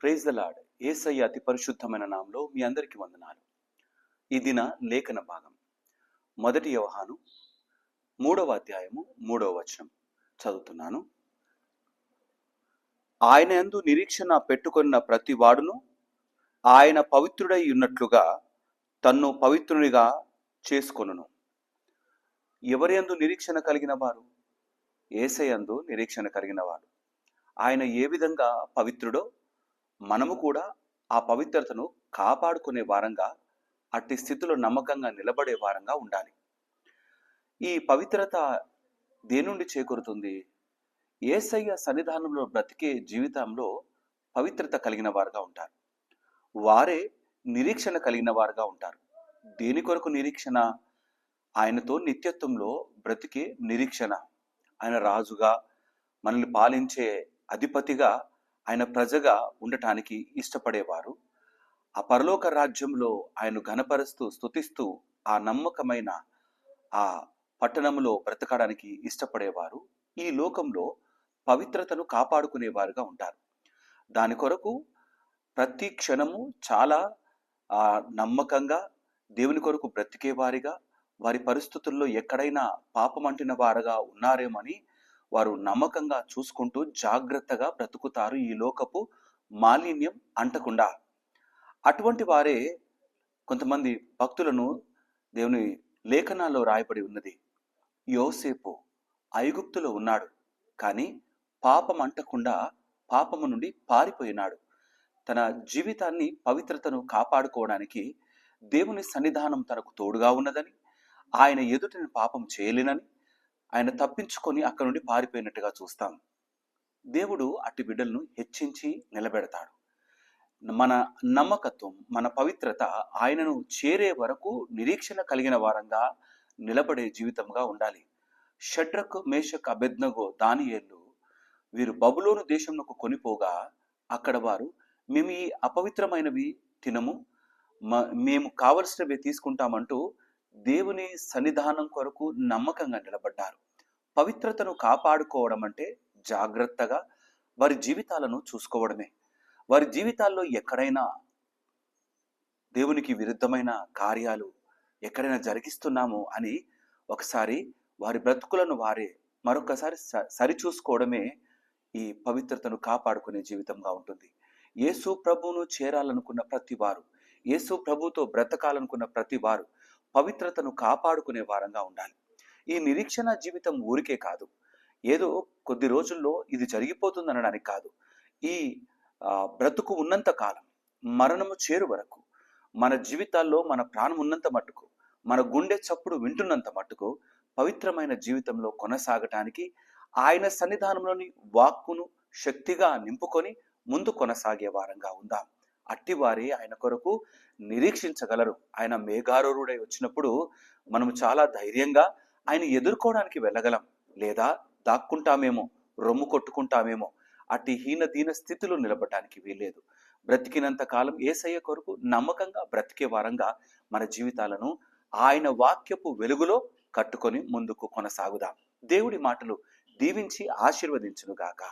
Praise the lord. యేసయ్య అతి పరిశుద్ధమైన నామములో మీ అందరికీ వందనాలు. ఈ దిన లేఖన భాగం 1 యోహాను 3వ అధ్యాయము 3వ వచనం చదువుతున్నాను. ఆయన యందు నిరీక్షణ పెట్టుకొన్న ప్రతి వాడును ఆయన పవిత్రుడై ఉన్నట్లుగా తన్ను పవిత్రునిగా చేసుకొనును. ఎవరి యందు నిరీక్షణ కలిగిన వారు? యేసయ్యందు నిరీక్షణ కలిగిన వాడు. ఆయన ఏ విధంగా పవిత్రుడో మనము కూడా ఆ పవిత్రతను కాపాడుకునే వారంగా, అట్టి స్థితిలో నమ్మకంగా నిలబడే వారంగా ఉండాలి. ఈ పవిత్రత దేనుండి చేకూరుతుంది? యేసయ్య సన్నిధానంలో బ్రతికే జీవితంలో పవిత్రత కలిగిన వారుగా ఉంటారు. వారే నిరీక్షణ కలిగిన వారుగా ఉంటారు. దేని కొరకు నిరీక్షణ? ఆయనతో నిత్యత్వంలో బ్రతికే నిరీక్షణ. ఆయన రాజుగా, మనల్ని పాలించే అధిపతిగా, ఆయన ప్రజగా ఉండటానికి ఇష్టపడేవారు. ఆ పరలోక రాజ్యంలో ఆయన ఘనపరుస్తూ స్తుతిస్తూ ఆ నమ్మకమైన ఆ పట్టణంలో బ్రతకడానికి ఇష్టపడేవారు ఈ లోకంలో పవిత్రతను కాపాడుకునేవారుగా ఉంటారు. దాని కొరకు ప్రతి క్షణము చాలా నమ్మకంగా దేవుని కొరకు బ్రతికేవారిగా, వారి పరిస్థితుల్లో ఎక్కడైనా పాపమంటిన వారుగా ఉన్నారేమని వారు నమ్మకంగా చూసుకుంటూ జాగ్రత్తగా బ్రతుకుతారు, ఈ లోకపు మాలిన్యం అంటకుండా. అటువంటి వారే కొంతమంది భక్తులను దేవుని లేఖనాల్లో రాయబడి ఉన్నది. యోసేపు ఐగుప్తులో ఉన్నాడు, కానీ పాపం అంటకుండా పాపము నుండి పారిపోయినాడు. తన జీవితాన్ని, పవిత్రతను కాపాడుకోవడానికి దేవుని సన్నిధానం తనకు తోడుగా ఉన్నదని, ఆయన ఎదుటిని పాపం చేయలేనని ఆయన తప్పించుకొని అక్కడి నుండి పారిపోయినట్టుగా చూస్తాం. దేవుడు అట్టి బిడ్డలను హెచ్చించి నిలబెడతాడు. మన నమ్మకత్వం, మన పవిత్రత ఆయనను చేరే వరకు నిరీక్షణ కలిగిన వారంగా నిలబడే జీవితంగా ఉండాలి. షడ్రకు, మేషక్, అబేద్నెగో, దానియేలు వీరు బబులోను దేశంలోకి కొనిపోగా అక్కడ వారు, మేము ఈ అపవిత్రమైనవి తినము, మేము కావలసినవి తీసుకుంటామంటూ దేవుని సన్నిధానం కొరకు నమ్మకంగా నిలబడ్డారు. పవిత్రతను కాపాడుకోవడం అంటే జాగ్రత్తగా వారి జీవితాలను చూసుకోవడమే. వారి జీవితాల్లో ఎక్కడైనా దేవునికి విరుద్ధమైన కార్యాలు ఎక్కడైనా జరిగిస్తున్నాము అని ఒకసారి వారి బ్రతుకులను వారే మరొకసారి సరిచూసుకోవడమే ఈ పవిత్రతను కాపాడుకునే జీవితంగా ఉంటుంది. యేసు ప్రభువును చేరాలనుకున్న ప్రతి వారు, యేసు ప్రభుతో బ్రతకాలనుకున్న ప్రతి వారు పవిత్రతను కాపాడుకునే వారంగా ఉండాలి. ఈ నిరీక్షణ జీవితం ఊరికే కాదు, ఏదో కొద్ది రోజుల్లో ఇది జరిగిపోతుంది అనడానికి కాదు. ఈ బ్రతుకు ఉన్నంత కాలం, మరణము చేరు వరకు, మన జీవితాల్లో మన ప్రాణం ఉన్నంత మట్టుకు, మన గుండె చప్పుడు వింటున్నంత మట్టుకు పవిత్రమైన జీవితంలో కొనసాగటానికి ఆయన సన్నిధానంలోని వాక్కును శక్తిగా నింపుకొని ముందు కొనసాగే వారంగా ఉందాం. అట్టివారే ఆయన కొరకు నిరీక్షించగలరు. ఆయన మేఘారూఢుడై వచ్చినప్పుడు మనము చాలా ధైర్యంగా ఆయన ఎదుర్కోవడానికి వెళ్ళగలం, లేదా దాక్కుంటామేమో, రొమ్ము కొట్టుకుంటామేమో. అట్టి దీన స్థితిలో నిలబడడానికి వీల్లేదు. బ్రతికినంత కాలం యేసయ్య కొరకు నమ్మకంగా బ్రతికే వారంగా మన జీవితాలను ఆయన వాక్యపు వెలుగులో కట్టుకొని ముందుకు కొనసాగుదాం. దేవుడి మాటలు దీవించి ఆశీర్వదించునుగాక.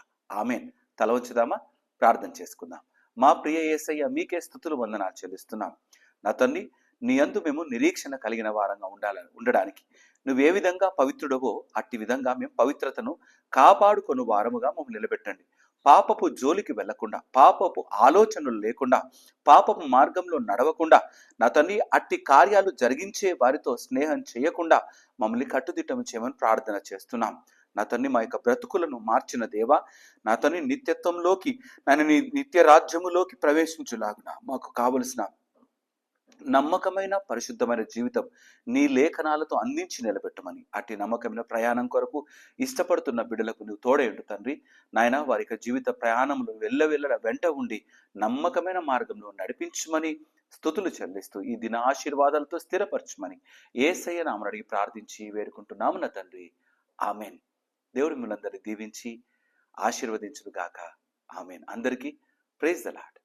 ఆమేన్. తల వంచుదామా? ప్రార్థన చేసుకుందాం. మా ప్రియ యేసయ్య, మీకే స్తుతులు వందనాలు చెల్లిస్తున్నాం. నా తండ్రి, నీ యందు మేము నిరీక్షణ కలిగిన వారంగా ఉండడానికి నువ్వే విధంగా పవిత్రుడవో అట్టి విధంగా మేము పవిత్రతను కాపాడుకొని వారముగా మమ్మల్ని నిలబెట్టండి. పాపపు జోలికి వెళ్లకుండా, పాపపు ఆలోచనలు లేకుండా, పాపపు మార్గంలో నడవకుండా, నా తండ్రి అట్టి కార్యాలు జరిగించే వారితో స్నేహం చేయకుండా మమ్మల్ని కట్టుదిట్టం చేయమని ప్రార్థన చేస్తున్నాం. నా తండ్రి, మా యొక్క బ్రతుకులను మార్చిన దేవా, నా తండ్రి నిత్యత్వంలోకి, నన్ను నీ నిత్య రాజ్యములోకి ప్రవేశించులాగున మాకు కావలసిన నమ్మకమైన పరిశుద్ధమైన జీవితం నీ లేఖనాలతో అందించి నిలబెట్టమని, అట్టి నమ్మకమైన ప్రయాణం కొరకు ఇష్టపడుతున్న బిడ్డలకు నువ్వు తోడేయండు తండ్రి. నాయన, వారి యొక్క జీవిత ప్రయాణంలో వెళ్ళ వెంట ఉండి నమ్మకమైన మార్గంలో నడిపించమని స్తుతులు చెల్లిస్తూ ఈ దిన ఆశీర్వాదాలతో స్థిరపరచమని యేసయ్య నామమున అడిగి ప్రార్థించి వేడుకుంటున్నాము నా తండ్రి. ఆమెన్. దేవుడు మిమ్మల్ని అందరినీ దీవించి ఆశీర్వదించును గాక. ఆమెన్. అందరికీ ప్రైజ్ ద లార్డ్.